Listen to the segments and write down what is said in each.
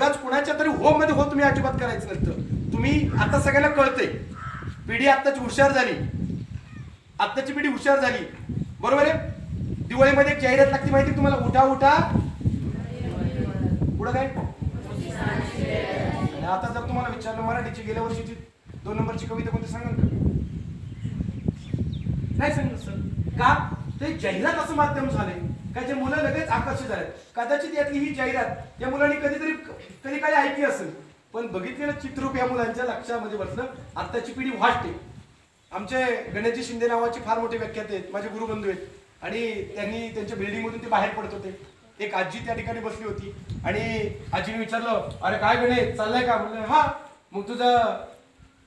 उगाच कुणाच्या तरी हो मध्ये हो तुम्ही अजिबात करायचं नसतं. तुम्ही आता सगळ्यांना कळतंय, पिढी आत्ताची हुशार झाली, आत्ताची पिढी हुशार झाली, बरोबर आहे. दिवाळीमध्ये एक जाहिरात लागते माहिती तुम्हाला, उठा उठा पुढं काय. आता जर तुम्हाला विचारलं मराठीची गेल्या वर्षीची 2 नंबरची कविता कोणती सांगाल का? नाही सांगत सर. का? ते जाहिरात असं माध्यम झालंय का जे मुलं लगेच आकर्षित झाले. कदाचित यातली ही जाहिरात या मुलांनी कधी काही ऐकली असेल, पण बघितलेलं चित्ररूप या मुलांच्या लक्षामध्ये बसलं. आत्ताची पिढी वाटते. आमचे गणेशजी शिंदे नावाचे फार मोठे व्याख्याते आहेत, माझे गुरुबंधू आहेत, आणि त्यांनी त्यांच्या बिल्डिंगमधून ते बाहेर पडत होते. एक आजी त्या ठिकाणी बसली होती आणि आजीने विचारलं, अरे काय गणेश चाललंय का? म्हणलं हा. मग तुझं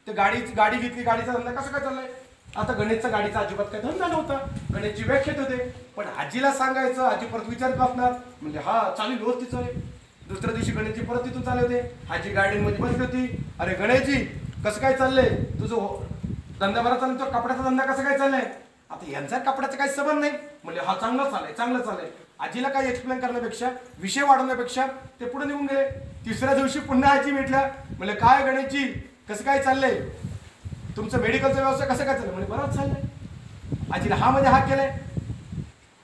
ते गाडी घेतली, गाडीचा धंदा कसा काय चाललाय? आता गणेशचा गाडीचा अजिबात काय धंदा नव्हता, गणेशची व्याख्यात होते. पण आजीला सांगायचं, आजी परत विचारत बसणार, म्हणजे हा चालू व्यवस्थित चालेल. दुसऱ्या दिवशी गणेशजी परत तिथून चालले होते, आजी गाडीमध्ये बसली होती, अरे गणेशजी कसं काय चाललंय तुझं? धंदा बरा चालतो, कपड्याचा धंदा कसा काय चाललाय? आता यांचा कपड्याचा काही संबंध नाही. म्हणजे हा चांगला चाललाय. आजीला काय एक्सप्लेन करण्यापेक्षा, विषय वाढवण्यापेक्षा ते पुढे निघून गेले. तिसऱ्या दिवशी पुन्हा आजी भेटल्या, म्हणजे काय गणेशजी कसं काय चाललंय? तुमचं मेडिकलचा व्यवसाय कसं काय चाललंय? म्हणजे बराच चाललंय. आजीला हा मध्ये हा केलाय.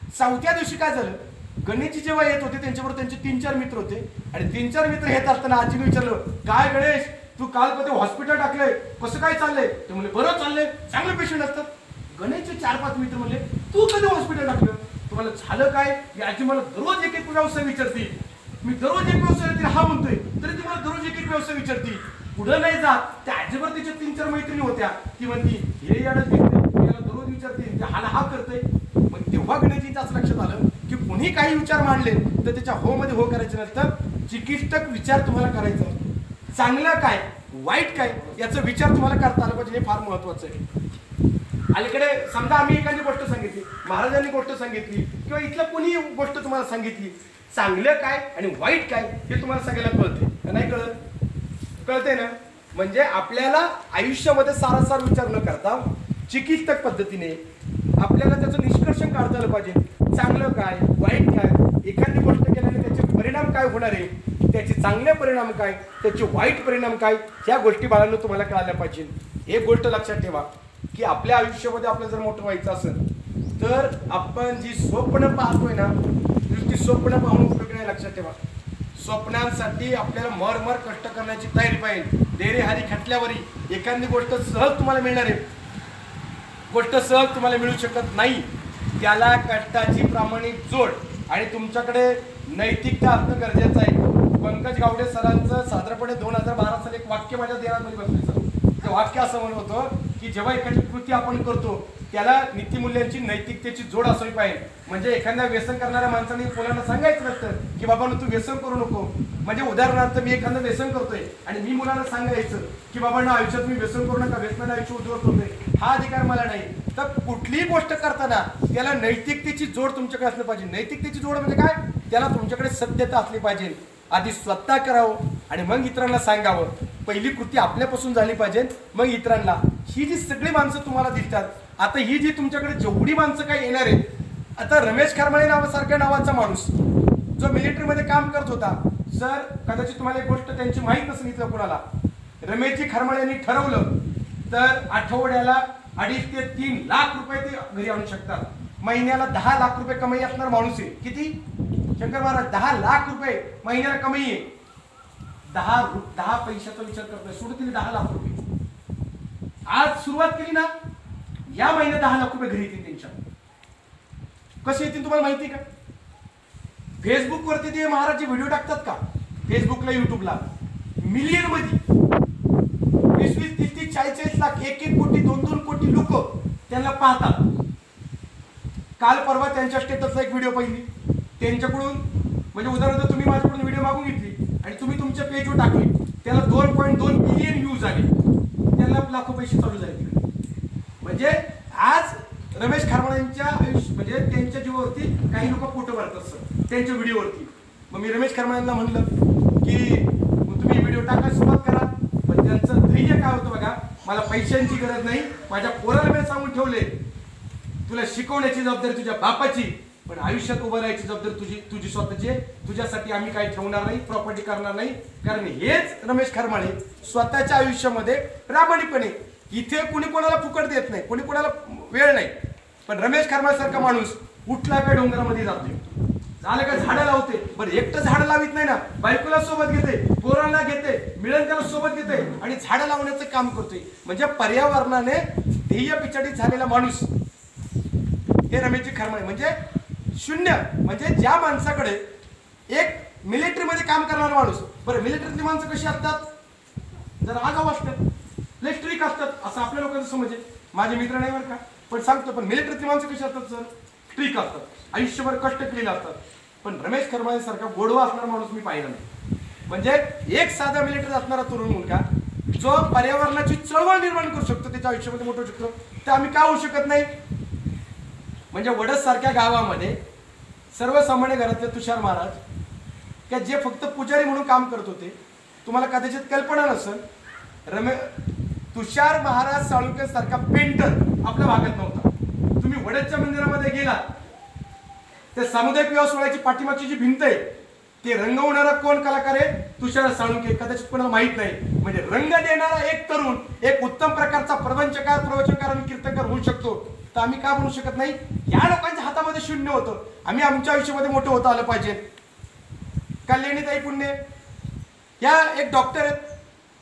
4थ्या दिवशी काय झालं, गणेशजी जेव्हा येत होते त्यांच्याबरोबर त्यांचे 3-4 मित्र होते, आणि 3-4 मित्र येत असताना आजीने विचारलं, काय गणेश तू काल कधी हॉस्पिटल टाकलंय, कसं काय चाललंय? ते म्हणजे बरं चाललंय, चांगले पेशंट असतात. गणेशचे 4-5 मित्र म्हणले, तू कधी हॉस्पिटल टाकलं? तुम्हाला झालं काय? आजी मला दररोज एक व्यवसाय विचारते, मी दररोज एक व्यवसाय हा म्हणतोय तरी ती मला दररोज एक व्यवसाय विचारते. पुढं नाही जात. त्या आजीवर तिच्या 3-4 मैत्रिणी होत्या, ती म्हणती हे याला दररोज विचारते, हाला हा करते. मग तेव्हा गणेशजीचं असं लक्षात आलं की कुणी काही विचार मांडले तर त्याच्या हो मध्ये हो करायचं नसतं. चिकित्सक विचार तुम्हाला करायचा, चांगलं काय वाईट काय याचा विचार तुम्हाला करता आला पाहिजे, हे फार महत्वाचं आहे. अलीकडे समजा आम्ही एखादी गोष्ट सांगितली, महाराजांनी गोष्ट सांगितली, किंवा इथलं कोणी गोष्ट तुम्हाला सांगितली, चांगलं काय आणि वाईट काय हे तुम्हाला सगळ्याला कळते नाही कळत? कळते ना. म्हणजे आपल्याला आयुष्यामध्ये सारासार विचार न करता चिकित्सक पद्धतीने आपल्याला त्याचं निष्कर्षण काढता आलं पाहिजे. चांगलं काय वाईट काय, एखादी गोष्ट केल्याने त्याचे परिणाम काय होणार आहे, त्याचे चांगले परिणाम काय, त्याचे वाईट परिणाम काय, ह्या गोष्टी बाळांनो तुम्हाला कळायला पाहिजे. एक गोष्ट लक्षात ठेवा की आपल्या आयुष्यामध्ये आपल्याला जर मोठं व्हायचं असेल तर आपण जी स्वप्न पाहतोय ना, ती स्वप्न पाहून उपयोग नाही. लक्षात ठेवा, स्वप्नांसाठी आपल्याला मर कष्ट करण्याची तयारी पाहिजे. देरे हारी खटल्यावरी एखादी गोष्ट सहज तुम्हाला मिळणार आहे, गोष्ट सहज तुम्हाला मिळू शकत नाही. त्याला कष्टाची प्रामाणिक जोड आणि तुमच्याकडे नैतिकता असणं गरजेचं आहे. पंकज गावडे सरांचं साधारणपणे 2012 साली एक वाक्य माझ्या देहामध्ये बसले सर. ते वाक्य असं म्हणत होतं की जेव्हा एखादी कृती आपण करतो त्याला नीतिमूल्यांची नैतिकतेची जोड असावी पाहिजे. म्हणजे एखाद्या व्यसन करणाऱ्या माणसाने मुलांना सांगायचं नसतं की बाबा तू व्यसन करू नको. म्हणजे उदाहरणार्थ मी एखादं व्यसन करतोय आणि मी मुलांना सांगायचं की बाबा आयुष्यात मी व्यसन करू नका, व्यसनाने आयुष्य उद्ध्वस्त होतोय, हा अधिकार मला नाही. तर कुठलीही गोष्ट करताना त्याला नैतिकतेची जोड तुमच्याकडे असली पाहिजे. नैतिकतेची जोड म्हणजे काय? त्याला तुमच्याकडे सत्यता असली पाहिजे. आधी स्वतः करावं आणि मग इतरांना सांगावं. पहिली कृती आपल्यापासून झाली पाहिजे, मग इतरांना. ही जी सगळी माणसं तुम्हाला दिसतात, आता ही जी तुमच्याकडे जेवढी माणसं काही येणार आहेत, आता रमेश खरमाळे नावासारख्या नावाचा माणूस जो मिलिटरीमध्ये काम करत होता, सर कदाचित तुम्हाला एक गोष्ट त्यांची माहीत नसेल इथलं कुणाला, रमेशजी खरमाळे यांनी ठरवलं तर आठवड्याला 2.5 ते 3 लाख रुपये ते घरी आणू शकतात. महिन्याला 10 लाख रुपये कमाई असणार माणूस आहे. किती शंकर महाराज? 10 लाख रुपये महिन्याला कमाई आहे. 10 पैशाचा विचार करतोय, सोडतील 10 लाख रुपये. आज सुरुवात केली ना, या महिन्यात 10 लाख रुपये घरी येतील त्यांच्या. कसे येतील तुम्हाला माहिती का? फेसबुक वरती ते महाराजचे व्हिडिओ टाकतात का, फेसबुकला युट्यूबला, मिलियन मध्ये 20-20, 30-30, 40-40 लाख, 1-1 कोटी, 2-2 कोटी लोक त्यांना पाहतात. काल परवा त्यांच्या स्टेटसला एक व्हिडिओ पाहिली त्यांच्याकडून. म्हणजे उदाहरणार्थ तुम्ही माझ्याकडून व्हिडिओ मागून घेतली आणि तुम्ही तुमच्या पेजवर टाकली, त्याला 2.2 बिलियन व्ह्यूज आले, त्यांना लाखो पैसे चालू झाले. म्हणजे आज रमेश खरमाळेंच्या आयुष्य म्हणजे त्यांच्या जीवावरती काही लोक फोटो मारतात सर त्यांच्या व्हिडिओवरती. मग मी रमेश खरमाळेंना म्हणलं की तुम्ही व्हिडिओ टाकायला सुरुवात करा. पण त्यांचं ध्येय काय होतं बघा, मला पैशांची गरज नाही, माझ्या पोराला मी सांगून ठेवले तुला शिकवण्याची जबाबदारी तुझ्या बापाची, पण आयुष्यात उभं राहायची जबाबदारी तुझी तुझी स्वतःची. तुझ्यासाठी आम्ही काही ठेवणार नाही, प्रॉपर्टी करणार नाही. कारण हेच रमेश खरमाळे स्वतःच्या आयुष्यामध्ये प्रामाणिकपणे, इथे कुणी कोणाला फुकट देत नाही, कोणी कोणाला वेळ नाही. पण रमेश खरमाळे सारखा माणूस उठला का डोंगरामध्ये जातोय, झालं का झाडं लावते. बरं एकटं झाडं लावित नाही ना, बायकोला सोबत घेते, पोरांना घेते, मिळून त्याला सोबत घेते आणि झाडं लावण्याचं काम करतोय. म्हणजे पर्यावरणाने ध्येय पिछाडीत झालेला माणूस हे रमेशजी खरमाळे. म्हणजे शून्य, म्हणजे ज्या माणसाकडे एक मिलिटरीमध्ये काम करणारा माणूस. बरं मिलिटरीतली माणसं कशी असतात, जर आगाऊ असतात, लय स्ट्रिक असतात असं आपल्या लोकांचं समज आहे. माझे मित्र नाही बरं का, पण सांगतो. पण मिलिटरीतली माणसं कशी असतात सर, स्ट्रिक असतात, आयुष्यभर कष्ट केलेले असतात. पण रमेश खरमाळे सारखा गोडवा असणारा माणूस मी पाहिला नाही. म्हणजे एक साधा मिलिटरीत असणारा तरुण मुलगा जो पर्यावरणाची चळवळ निर्माण करू शकतो, त्याच्या आयुष्यामध्ये मोठं होऊ शकतो, तर आम्ही का होऊ शकत नाही. म्हणजे वडस सारख्या गावामध्ये सर्वसामान्य घरातले तुषार महाराज, की जे फक्त पुजारी म्हणून काम करत होते, तुम्हाला कदाचित कल्पना नसेल, तुषार महाराज साळुंके सारखा पेंटर आपल्या भागात नव्हता. तुम्ही वडसच्या मंदिरामध्ये गेलात, त्या सामुदायिक विवाह सोहळ्याची पाठीमागची जी भिंत आहे ते रंगवणारा कोण कलाकार आहे, तुषार साळुंके. कदाचित कोणाला माहित नाही. म्हणजे रंग देणारा एक तरुण एक उत्तम प्रकारचा प्रवचनकार आणि कीर्तनकार होऊ शकतो, तर आम्ही का बनू शकत नाही. या लोकांच्या हातामध्ये शून्य होतं, आम्ही आमच्या आयुष्यामध्ये मोठं होतं आलं पाहिजे. कल्याणीताई पुण्य या एक डॉक्टर आहेत.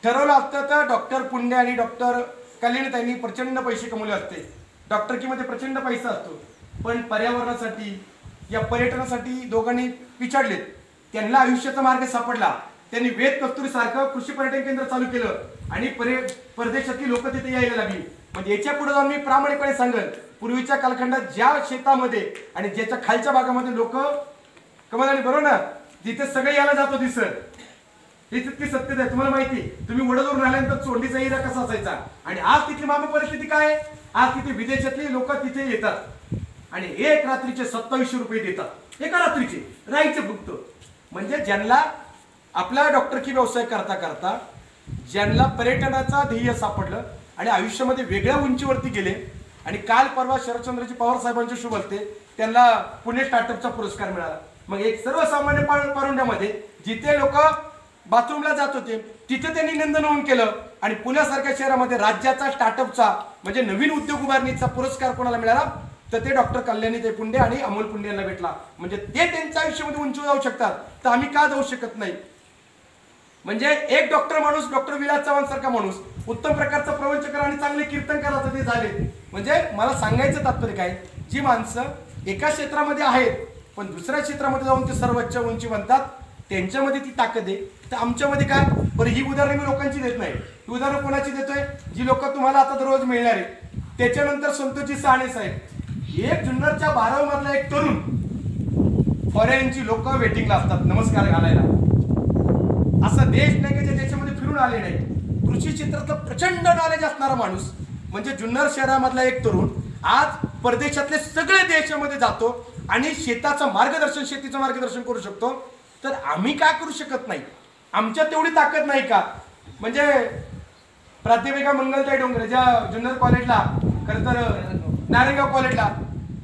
ठरवलं असतं तर डॉक्टर पुण्य आणि डॉक्टर कल्याणीताईंनी प्रचंड पैसे कमवले असते. डॉक्टरकीमध्ये प्रचंड पैसा असतो, पण पर्यावरणासाठी या पर्यटनासाठी दोघांनी पिछाडलेत. त्यांना आयुष्याचा मार्ग सापडला. त्यांनी वेद कस्तुरी सारखं कृषी पर्यटन केंद्र चालू केलं आणि परदेशातली लोक तिथे यायला लागली. म्हणजे याच्या पुढे जाऊन मी प्रामाणिकपणे सांगेन, पूर्वीच्या कालखंडात ज्या शेतामध्ये आणि ज्याच्या खालच्या भागामध्ये लोक कमाल बरोबर ना, तिथे सगळे यायला जातो दिसत, हे तितकी सत्यता आहे. तुम्हाला माहिती, तुम्ही वडोदरून आल्यानंतर चोंडीचा एरिया कसा असायचा आणि आज तिथली मामा परिस्थिती काय आहे. आज तिथे विदेशातली लोक तिथे येतात आणि एक रात्रीचे 2700 रुपये देतात, एका रात्रीचे राहायचे फक्त. म्हणजे ज्यांना आपला डॉक्टरकी व्यवसाय करता करता ज्यांना पर्यटनाचा ध्येय सापडलं आणि आयुष्यामध्ये वेगळ्या उंचीवरती गेले. आणि काल परवा शरदचंद्रजी पवार साहेबांचे शुभ हस्ते त्यांना पुणे स्टार्टअपचा पुरस्कार मिळाला. मग एक सर्वसामान्य पारुंड्यामध्ये जिथे लोक बाथरूमला जात होते तिथे त्यांनी नंदन होऊन केलं आणि पुण्यासारख्या शहरामध्ये राज्याचा स्टार्टअपचा म्हणजे नवीन उद्योग उभारणीचा पुरस्कार कोणाला मिळाला, तर ते डॉक्टर कल्याणीताई पुंडे आणि अमोल पुंडे यांना भेटला. म्हणजे ते त्यांच्या आयुष्यामध्ये उंचीवर जाऊ शकतात, तर आम्ही का जाऊ शकत नाही. म्हणजे एक डॉक्टर माणूस, डॉक्टर विलास चव्हाण सारखा माणूस उत्तम प्रकारचा प्रवचनकार आणि चांगले कीर्तनकार ते झाले. म्हणजे मला सांगायचं तात्पर्य काय, जी माणसं एका क्षेत्रामध्ये आहेत पण दुसऱ्या क्षेत्रामध्ये जाऊन ते सर्वोच्च उंची बनतात, त्यांच्यामध्ये ती ताकद आहे. तर आमच्यामध्ये काय. बरं ही उदाहरणं मी लोकांची देत नाही, ही उदाहरणं कोणाची देतोय, जी लोक तुम्हाला आता दररोज मिळणार आहे. त्याच्यानंतर संतोषजी साहणे साहेब, एक जुन्नरच्या 12 मधला एक तरुण, फॉरेनची लोक वेटिंगला असतात नमस्कार घालायला. असा देश नाही की ज्याच्यामध्ये फिरून आले नाही. कृषी क्षेत्रातलं प्रचंड नॉलेज असणारा माणूस म्हणजे जुन्नर शहरामधला एक तरुण आज परदेशातले सगळे देशामध्ये जातो आणि शेताचं मार्गदर्शन, शेतीचं मार्गदर्शन करू शकतो. तर आम्ही का करू शकत नाही. आमच्यात तेवढी ताकद नाही का. म्हणजे प्राध्यापिका मंगलताई डोंगरे ज्या जुन्नर कॉलेजला, खरं तर नारायणगाव कॉलेजला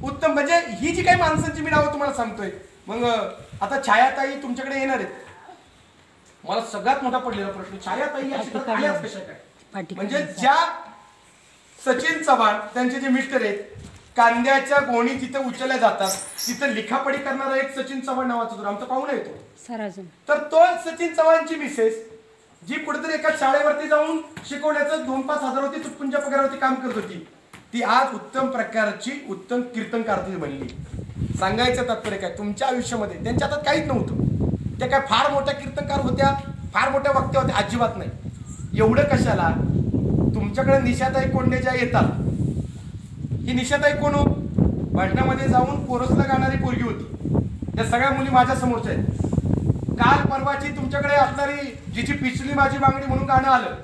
उत्तम, म्हणजे ही जी काही माणसांची मी नावं तुम्हाला सांगतोय. मग आता छायाताई तुमच्याकडे येणार आहेत. मला सगळ्यात मोठा पडलेला प्रश्न, छायाताई या क्षेत्रात आल्याच कशा काय. म्हणजे ज्या सचिन चव्हाण त्यांचे जे मिस्टर आहेत, कांद्याच्या गोणी जिथे उचलल्या जातात तिथे लिखापडी करणारा एक सचिन चव्हाण नावाचा जो आमचा पाहुणा येतो, तर तो सचिन चव्हाणची मिसेस जी कुठेतरी एका शाळेवरती जाऊन शिकवण्याचं 2-5 हजारावरती चुटपुंच्या पगारावरती काम करत होती, ती आज उत्तम प्रकारची उत्तम कीर्तनकार बनली. सांगायचं तात्पर्य काय, तुमच्या आयुष्यामध्ये त्यांच्या हातात काहीच नव्हतं. त्या काय फार मोठ्या कीर्तनकार होत्या, फार मोठ्या वक्त्या होत्या, अजिबात नाही. एवढं कशाला. तुमच्याकडे निशाताई कोंडे ज्या येतात, ही निशाताई कोण हो, भजनामध्ये जाऊन कोरसला गाणारी पोरगी होती. या सगळ्या मुली माझ्या समोरच्या आहेत. काल परवाची तुमच्याकडे असणारी जिची पिचली माझी बांगडी म्हणून गाणं आलं,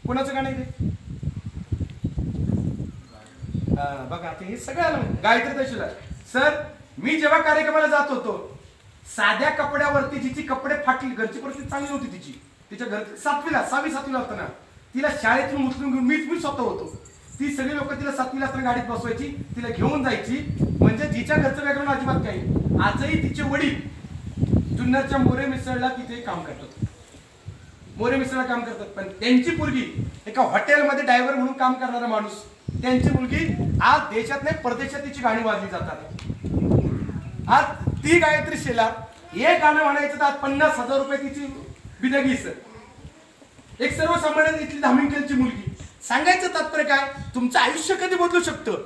कोणाचं गाणं आहे ते बघा. ते हे सगळं गायत्री तशीला. सर मी जेव्हा कार्यक्रमाला जात होतो, साध्या कपड्यावरती जिची कपडे फाटली, घरची परिस्थिती चांगली होती तिची, तिच्या घर 6वी 7वीला असताना तिला शाळेतून उचलून घेऊन मी स्वतः होतो. ती सगळी लोक तिला 7वीला असताना गाडीत बसवायची, तिला घेऊन जायची. म्हणजे जिच्या घरचं बॅकग्राऊंड अजिबात काही. आजही तिचे वडील जुन्नरच्या मोरे मिसळला तिथे काम करतात, मोरे मिसळला काम करतात. पण त्यांची मुलगी एका हॉटेलमध्ये ड्रायव्हर म्हणून काम करणारा माणूस, त्यांची मुलगी आज देशात नाही परदेशात तिची गाणी वाजली जातात. आज ती गायत्री शेलार एक गाणं म्हणायचं तर आज 50,000 रुपये तिची बिदगी सर. एक सर्वसामान्य इथली धामिंकेलची मुलगी. सांगायचं तात्पर्य काय, तुमचं आयुष्य कधी बदलू शकतं.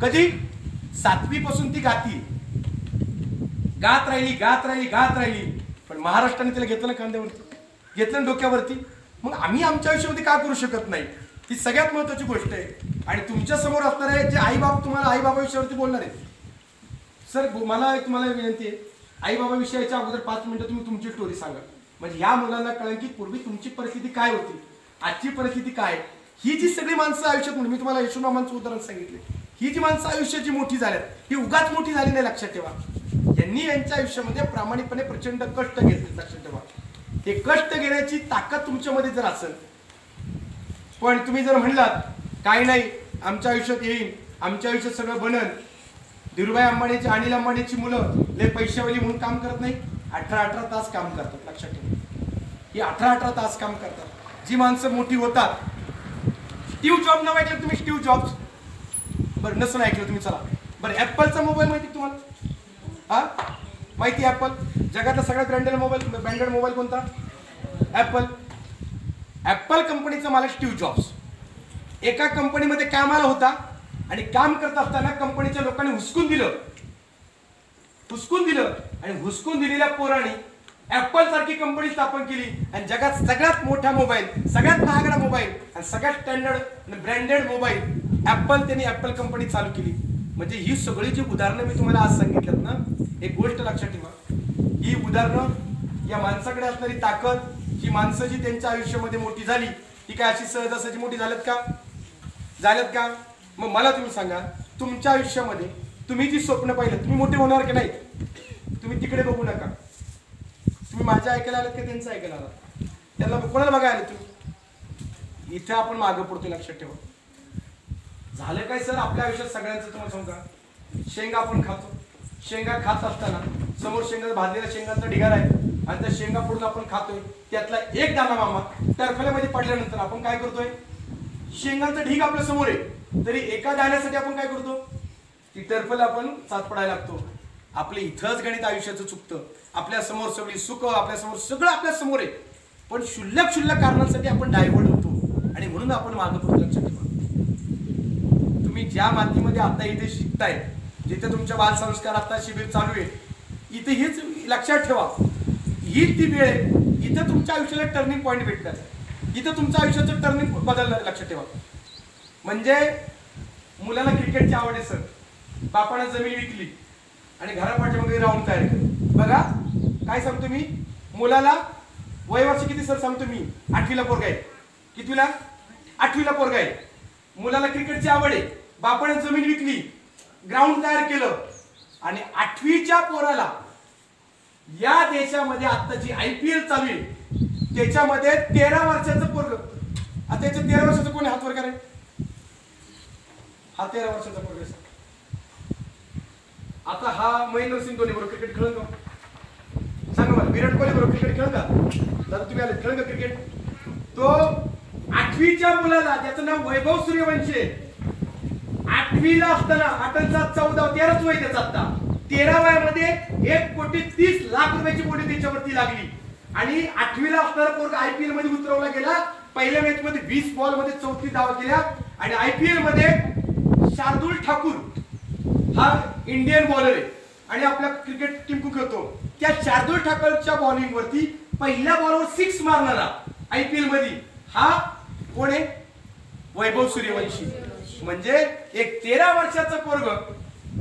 कधी 7वी पासून ती गाती, गात राहिली गात राहिली गात राहिली, पण महाराष्ट्राने तिला घेतलं ना खांद्यावरती, घेतलं ना डोक्यावरती. मग आम्ही आमच्या आयुष्यामध्ये का करू शकत नाही, ही सगळ्यात महत्वाची गोष्ट आहे. आणि तुमच्या समोर असणारे जे आई बाप तुम्हाला आई बाबा विषयावरती बोलणार आहेत. सर मला तुम्हाला विनंती आहे, आई बाबा विषयाच्या अगोदर 5 मिनिटं तुम्ही तुमची स्टोरी सांगा, म्हणजे ह्या मुलांना कळेल की पूर्वी तुमची परिस्थिती काय होती, आजची परिस्थिती काय. ही जी सगळी माणसं आयुष्यात, म्हणून मी तुम्हाला यशोमामांचं उदाहरण सांगितले, ही जी माणसं आयुष्याची मोठी झाल्यात ही उगाच मोठी झाली नाही, लक्षात ठेवा. यांनी यांच्या आयुष्यामध्ये प्रामाणिकपणे प्रचंड कष्ट घेतले, लक्षात ठेवा. हे कष्ट घेण्याची ताकद तुमच्यामध्ये जर असेल, पण तुम्ही जर म्हणलात काही नाही आमच्या आयुष्यात येईल, आमच्या आयुष्यात सगळं बनल. धीरूभाई अंबानीची, अनिल अंबानीची मुलं लय पैशावाली म्हणून काम करत नाही, 18-18 तास काम करतात, लक्षात ठेवा. ही 18-18 तास काम करतात. जी माणसं मोठी होतात, स्टीव्ह जॉब नाव ऐकलं तुम्ही, स्टीव्ह जॉब्स, बरं नसं ऐकलं तुम्ही, चला बरं ॲपलचा मोबाईल माहिती तुम्हाला, हा माहिती ॲपल, जगातला सगळ्यात ब्रँडेड मोबाईल कोणता, ॲपल. ॲपल कंपनीचा मालक स्टीव्ह जॉब्स एका कंपनीमध्ये कामाला होता आणि काम करत असताना कंपनीच्या लोकांनी हुसकून दिलं आणि हुसकून दिलेल्या पोरांनी ॲपल सारखी कंपनी स्थापन केली आणि जगात सगळ्यात मोठा मोबाईल, सगळ्यात महागडा मोबाईल आणि सगळ्यात स्टँडर्ड ब्रँडेड मोबाईल ॲपल, त्यांनी ॲपल कंपनी चालू केली. म्हणजे ही सगळी जी उदाहरणं मी तुम्हाला आज सांगितलं ना, एक गोष्ट लक्षात ठेवा, ही उदाहरणं, या माणसाकडे असणारी ताकद, ही माणसं जी त्यांच्या आयुष्यामध्ये मोठी झाली ती काय अशी सहजासहजी मोठी झाल्यात का. मग मला तुम्ही सांगा, तुमच्या आयुष्यामध्ये तुम्ही जी स्वप्न पाहिलं, तुम्ही मोठे होणार की नाही, तुम्ही तिकडे बघू नका. तुम्ही माझ्या ऐकायला आलात का त्यांचं ऐकायला आलात, त्यांना कोणाला बघायला आले तुम्ही, इथे आपण मागं पडतो, लक्षात ठेवा. झालं काय सर आपल्या आयुष्यात सगळ्यांचं, तुम्हाला सांगू का, शेंगा आपण खातो, शेंगा खात असताना समोर शेंगा, भाजलेल्या शेंगांचा ढिगारा आहे आणि त्या शेंगा पुढून आपण खातोय, त्यातला एक दाना मामा टरफल्यामध्ये पडल्यानंतर आपण काय करतोय, शेंगांचा ढीग आपल्या समोर आहे, तरी एका दाण्यासाठी आपण काय करतो, ती टरफल आपण साथ पडायला लागतो. आपले इथंच गणित आयुष्याचं चुकतं. आपल्या समोर सगळी सुख, आपल्या समोर सगळं आपल्या समोर आहे, पण क्षुल्लक कारणांसाठी आपण डायव्हर्ट होतो आणि म्हणून आपण मागं पडतो, लक्षात ठेवा. तुम्ही ज्या मातीमध्ये आता इथे शिकताय, जिथे तुमच्या बालसंस्कार आता शिबिर चालू आहे, इथे हेच लक्षात ठेवा, ही ती वेळ आहे, इथं तुमच्या आयुष्याला टर्निंग पॉईंट भेटणार, इथं तुमच्या आयुष्याचं टर्निंग बदलणार, लक्षात ठेवा. म्हणजे मुलाला क्रिकेटची आवड आहे सर, बापाने जमीन विकली आणि घरापाठीमध्ये राऊंड तयार केलं. बघा काय सांगतो मी, मुलाला वय वर्ष किती सर सांगतो मी, 8वीला पोरगा आहे, कितवीला, 8वीला पोरगा आहे. मुलाला क्रिकेटची आवड आहे, बापाने जमीन विकली, ग्राउंड तयार केलं आणि 8वीच्या पोराला या देशामध्ये आता जी IPL चालू आहे त्याच्यामध्ये 13 वर्षाचं पोरग, आता त्याच्या 13 वर्षाचं कोणी हात वर करेल, हा 13 वर्षाचा पोरग आहे. आता हा महेंद्रसिंग धोनी बरोबर क्रिकेट खेळल का, सांगा मला, विराट कोहली बरोबर क्रिकेट खेळल का, दादा तुम्ही आले खेळ का क्रिकेट. तो 8वीच्या मुलाला, ज्याचं नाव वैभव सूर्यवंशी, 8वीला असताना 8 7 14 13च वय त्याचं, आता 13 वयामध्ये 1,30,00,000 रुपयाची बोटी त्याच्यावरती लागली आणि 8वीला असणारा पोरगा IPL मध्ये उतरवला गेला. पहिल्या मॅच मध्ये 20 बॉल मध्ये 34 धावा केल्या आणि IPL मध्ये शार्दुल ठाकूर हा इंडियन बॉलर आहे आणि आपल्या क्रिकेट टीम खेळतो. त्या शार्दुल ठाकूरच्या बॉलिंग वरती पहिल्या बॉलवर 6 मारणारा IPL मध्ये हा कोण आहे, वैभव सूर्यवंशी. म्हणजे एक 13 वर्षाचा पोरग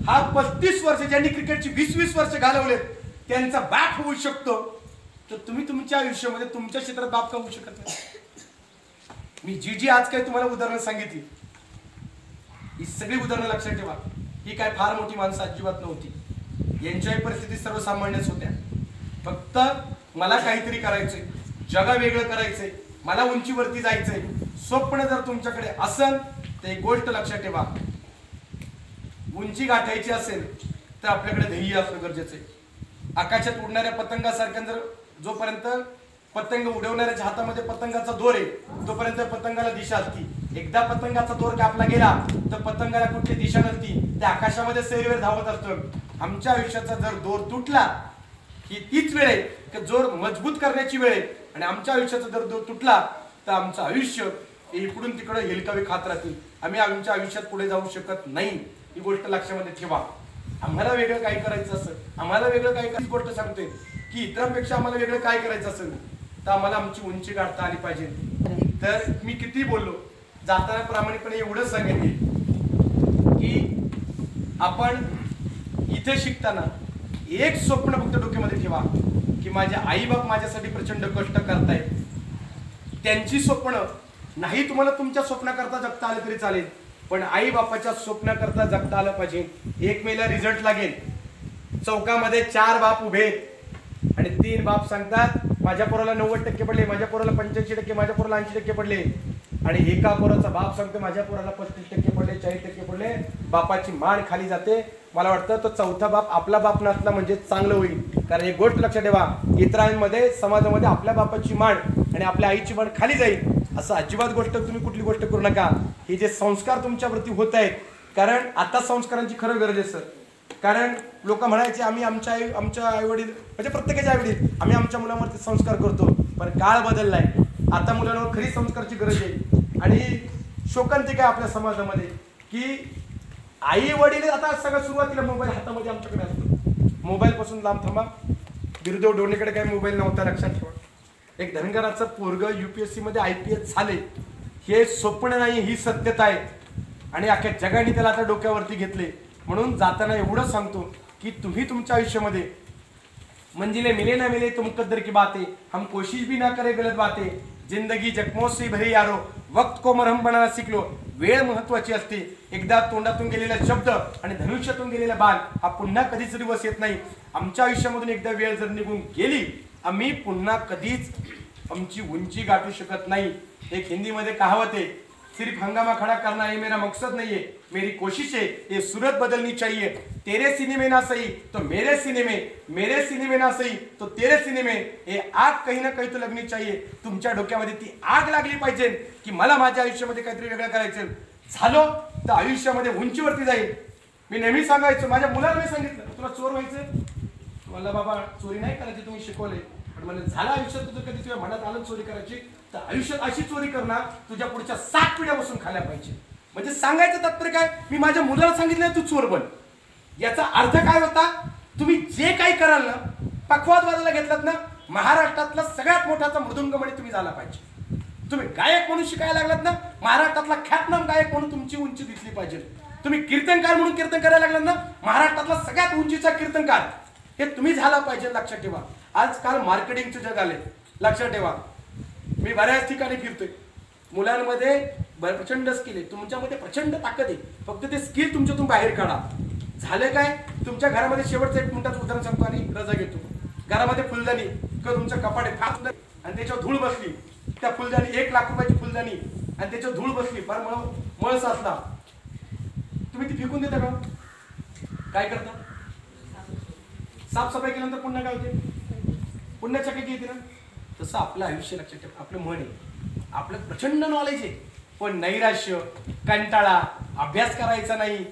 हा 35 वर्ष, ज्यांनी क्रिकेटची 20-20 वर्ष घालवलेत, त्यांचा बाप होऊ शकतो. तर तुम्ही तुमच्या आयुष्यामध्ये तुमच्या क्षेत्रात बाप का होऊ शकत नाही. मी जी आज काही तुम्हाला उदाहरणं सांगितली, ही सगळी उदाहरणं लक्षात ठेवा. ही काय फार मोठी माणसं अजिबात नव्हती, यांच्याही परिस्थिती सर्वसामान्यच होत्या. फक्त मला काहीतरी करायचंय, जगा वेगळं करायचंय, मला उंचीवरती जायचंय. स्वप्न जर तुमच्याकडे असेल तर एक गोष्ट लक्षात ठेवा, उंची गाठायची असेल तर आपल्याकडे ध्येय असणं गरजेचं आहे. आकाशात उडणाऱ्या पतंगासारख्या जर जोपर्यंत पतंग उडवणाऱ्याच्या हातामध्ये पतंगाचा दोर आहे तोपर्यंत पतंगाला दिशा असती. एकदा पतंगाचा दोर कापला गेला तर पतंगाला कुठली दिशा नसती, त्या आकाशामध्ये सैरवेर धावत असतं. आमच्या आयुष्याचा जर दोर तुटला ही तीच वेळ आहे की जोर मजबूत करण्याची वेळ आहे, आणि आमच्या आयुष्याचा जर दोर तुटला तर आमचं आयुष्य इकडून तिकडे हेलकावे खात राहतील. आम्ही आमच्या आयुष्यात पुढे जाऊ शकत नाही, ही गोष्ट लक्षामध्ये ठेवा. आम्हाला वेगळं काय करायचं असेल, आम्हाला वेगळं काय करायची गोष्ट सांगतोय की इतरांपेक्षा आम्हाला वेगळं काय करायचं असेल तर आम्हाला आमची उंची गाठता आली पाहिजे. तर मी किती बोललो, जाताना प्रामाणिकपणे एवढंच सांगेन की आपण इथे शिकताना एक स्वप्न फक्त डोक्यामध्ये ठेवा की माझे आई बाप माझ्यासाठी प्रचंड कष्ट करतायत. त्यांची स्वप्न नाही तुम्हाला तुमच्या स्वप्नाकरता जगता आलं तरी चालेल, पण आई बापाच्या स्वप्नाकरता जगता आलं पाहिजे. 1 मेला रिझल्ट लागेल, चौकामध्ये 4 बाप उभे आणि 3 बाप सांगतात माझ्या पोराला 90% पडले, माझ्या पोराला 85%, माझ्या पोराला 80% पडले, आणि एका पोराचा बाप सांगतो माझ्या पोराला 35% पडले, 40% पडले. बापाची मान खाली जाते. मला वाटतं तो चौथा बाप आपला बाप नसला म्हणजे चांगलं होईल. कारण एक गोष्ट लक्षात ठेवा, इतरांमध्ये समाजामध्ये आपल्या बापाची मान आणि आपल्या आईची मान खाली जाईल असं अजिबात गोष्ट तुम्ही कुठली गोष्ट करू नका. हे जे संस्कार तुमच्यावरती होत आहेत, कारण आता संस्कारांची खरं गरज आहे सर. कारण लोक म्हणायचे आम्ही आमच्या आई वडील म्हणजे प्रत्येकाचे आई वडील आम्ही आमच्या मुलांवरती संस्कार करतो, पण काळ बदललाय. आता मुलांवर खरी संस्कारची गरज आहे. आणि शोकांतिका आहे आपल्या समाजामध्ये की आई वडील आता सगळं सुरुवातीला मोबाईल हातामध्ये आमच्याकडे असतो. मोबाईल पासून लांब थांबा. बिरुदेव डोणेकडे काही मोबाईल नव्हता, लक्षात ठेवा. एक धनगराचं पोरग UPSC मध्ये IPS झाले, हे स्वप्न नाही, ही सत्यता आहे. आणि अख्ख्या जगाने त्याला आता डोक्यावरती घेतले. म्हणून जाताना एवढं सांगतो की तुम्ही तुमच्या आयुष्यामध्ये मंजिले मिले ना मिले तो मुकद्दर की बातें, हम कोशिश भी ना करे गलत बातें, जिंदगी जखमों से भरी यारो, वक्त को मरहम बनाना सीख लो. वेळ महत्वाची असते. एकदा तोंडातून गेलेला शब्द आणि धनुष्यातून गेलेला बाण हा पुन्हा कधीच दिवस येत नाही. आमच्या आयुष्यामधून एकदा वेळ जर निघून गेली, आम्ही पुन्हा कधीच आमची उंची गाठू शकत नाही. एक हिंदीमध्ये कहावत आहे, सिर्फ हंगामा खड़ा करना ये मेरा मकसद नहीं है, मेरी कोशिश है ये सूरत बदलनी चाहिए. तेरे सीने में ना सही तो मेरे सीने में, मेरे सीने में ना सही तो तेरे सीने में, ये आग कहीं ना कहीं तो लगनी चाहिए. तुमच्या डोक्यामध्ये ती आग लागली पाहिजे की मला माझ्या आयुष्यामध्ये काहीतरी वेगळं करायचं झालं तर आयुष्यामध्ये उंचीवरती जाईल. मी नेहमी सांगायचो, माझ्या मुलाला मी सांगितलं तुला चोर व्हायचं, मला बाबा चोरी नाही करायची तुम्ही शिकवले, पण मला झालं आयुष्यात तुझं कधी तुझ्या मनात आलं चोरी करायची तर आयुष्यात अशी चोरी करणार तुझ्या पुढच्या 7 पिढ्या बसून खाल्या पाहिजे. म्हणजे सांगायचं तात्पर्य काय, मी माझ्या मुलाला सांगितलं तू चोर बन. याचा अर्थ काय होता, तुम्ही जे काही कराल ना, पखवाजवादाला घेतलात ना, महाराष्ट्रातला सगळ्यात मोठाचा मृदुंगमणी तुम्ही झाला पाहिजे. तुम्ही गायक म्हणून शिकायला लागलात ना, महाराष्ट्रातला ख्यातनाम गायक म्हणून तुमची उंची दिसली पाहिजे. तुम्ही कीर्तनकार म्हणून कीर्तन करायला लागलात ना, महाराष्ट्रातला सगळ्यात उंचीचा कीर्तनकार हे तुम्ही झाला पाहिजे. लक्षात ठेवा, आजकाल मार्केटिंगचं जग आले. लक्षात ठेवा, मी बऱ्याच ठिकाणी फिरतोय, मुलांमध्ये प्रचंड स्किल आहे, तुमच्यामध्ये प्रचंड ताकद आहे, फक्त ते स्किल तुमच्यातून बाहेर काढा. झालं काय, तुमच्या घरामध्ये शेवटचं 1 मिनिटाचं उदाहरण सांगतो आणि रजा घेतो. घरामध्ये फुलदाणी किंवा तुमचं कपाट आहे फार आणि त्याच्यावर धूळ बसली, त्या फुलदाणी 1 लाख रुपयाची फुलदाणी आणि त्याच्यावर धूळ बसली, फार मळ साचला, तुम्ही ती फेकून देता का? काय करता? साफसफाई केल्यानंतर पुन्हा काय होते? पुन्हा चकाकी येते ना. तसं आपलं आयुष्य लक्षात ठेवा, आपलं मन आहे, आपलं प्रचंड नॉलेज आहे, पण नैराश्य, कंटाळा, अभ्यास करायचा नाही,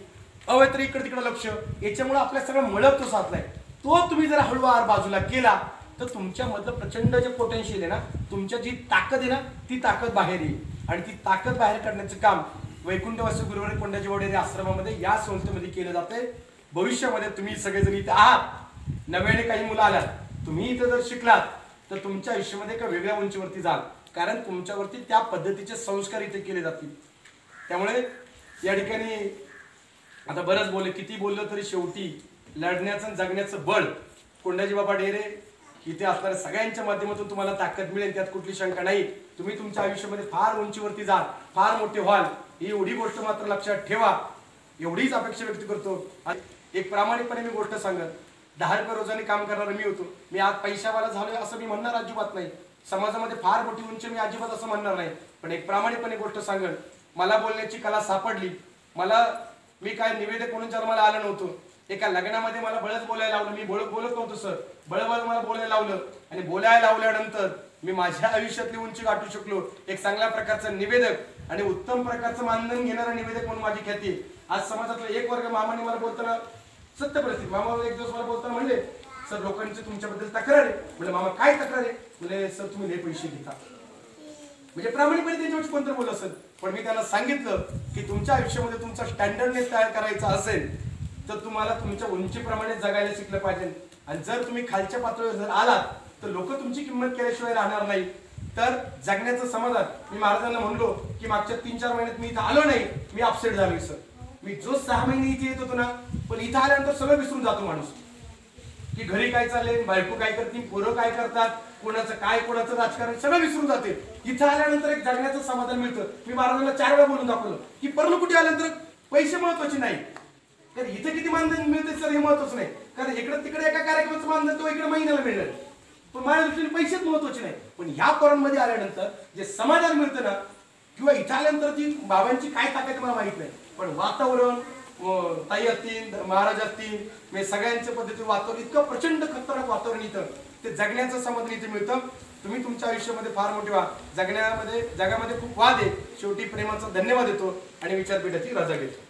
अवैत्र इकडे तिकडे लक्ष, याच्यामुळे आपल्या सगळं मळप तो साधलाय. तो तुम्ही जर हळूवार बाजूला केला तर तुमच्यामधलं प्रचंड जे पोटेन्शियल आहे ना, तुमच्या जी ताकद आहे ना, ती ताकद बाहेर येईल. आणि ती ताकद बाहेर काढण्याचं काम वैकुंठवासी गुरुवारी कोंडाजी वडेरे आश्रमामध्ये या संस्थेमध्ये केलं जातंय. भविष्यामध्ये तुम्ही सगळेजण इथे आहात, नव्याने काही मुलं आलात, तुम्ही इथं जर शिकलात तर तुमच्या आयुष्यामध्ये एका वेगळ्या उंचीवरती जाल, कारण तुमच्यावरती त्या पद्धतीचे संस्कार इथे केले जातील. त्यामुळे या ठिकाणी आता बरंच बोलले, किती बोललं तरी शेवटी लढण्याचं जगण्याचं बळ कोंडाजी बाबा ढेरे इथे असणाऱ्या सगळ्यांच्या माध्यमातून तुम्हाला ताकद मिळेल, त्यात कुठली शंका नाही. तुम्ही तुमच्या आयुष्यामध्ये फार उंचीवरती जाल, फार मोठे व्हाल, ही एवढी गोष्ट मात्र लक्षात ठेवा. एवढीच अपेक्षा व्यक्त करतो. एक प्रामाणिकपणे मी गोष्ट सांगत, 10 रुपये रोजाने काम करणारा मी होतो. मी आज पैशावाला झालोय असं मी म्हणणार अजिबात नाही, समाजामध्ये फार मोठी उंची मी अजिबात असं म्हणणार नाही, पण एक प्रामाणिकपणे गोष्ट सांगत, मला बोलण्याची कला सापडली. मी काय निवेदक म्हणून जन्माला आलं नव्हतं. एका लग्नामध्ये मला बळच बोलायला लावलं. मी बोलत नव्हतो सर, बळबळ मला बोलायला लावलं आणि बोलायला लावल्यानंतर मी माझ्या आयुष्यातली उंची गाठू शकलो. एक चांगल्या प्रकारचं निवेदक आणि उत्तम प्रकारचं मानधन घेणारा निवेदक म्हणून माझी ख्याती. आज समाजातला एक वर्ग मामाने मला बोलताना, सत्य परिस्थिती, मामा एक दिवस मला बोलताना म्हणले, सर लोकांची तुमच्याबद्दल तक्रार आहे. म्हणजे मामा काय तक्रार आहे? म्हणजे सर तुम्ही लय पैसे घेता. म्हणजे प्रामाणिकपणे त्यांच्यावर कोणतं बोलत असेल, पण मी त्यांना सांगितलं की तुमच्या आयुष्यामध्ये तुमचा स्टँडर्डनेस तयार करायचा असेल तर तुम्हाला तुमच्या उंचीप्रमाणे जगायला शिकलं पाहिजे. आणि जर तुम्ही खालच्या पातळीवर जर आलात तर लोक तुमची किंमत केल्याशिवाय राहणार नाही. तर जगण्याचं समाधान, मी महाराजांना म्हणलो की मागच्या 3-4 महिन्यात मी इथं आलो नाही, मी अपसेट झालोय सर. मी जो 6 महिने इथे येत होतो ना, पण इथं आल्यानंतर सगळं विसरून जातो माणूस, की घरी काय चाललंय, बायको काय करते, पोरं काय करतात, कोणाचं काय, कोणाचं राजकारण, सगळं विसरून जाते. इथं आल्यानंतर एक जगण्याचं समाधान मिळतं. मी महाराजांना 4 वेळा बोलून दाखवलं की परमकुटी आल्यानंतर पैसे महत्वाचे नाही, तर इथे किती मानधन मिळते सर हे महत्वाचं नाही. कारण इकडे तिकडे एका कार्यक्रमाचं मानधन तो इकडे महिन्याला मिळणार, पण माझ्या दृष्टीने पैसेच महत्वाचे नाही. पण ह्या पोरांमध्ये आल्यानंतर जे समाधान मिळतं ना, किंवा इथं आल्यानंतर ती बाबांची काय ताकद मला माहित नाही, पण वातावरण, ताई असतील, महाराज असतील, म्हणजे सगळ्यांच्या पद्धतीने वातावरण इतकं प्रचंड खतरनाक वातावरण इथं, ते जगण्याचं समाधान इथे मिळतं. तुम्ही तुमच्या आयुष्यामध्ये फार मोठी व्हा. जगामध्ये खूप वाद आहे, शेवटी प्रेमाचा धन्यवाद देतो आणि विचारपीठाची रजा घेतो.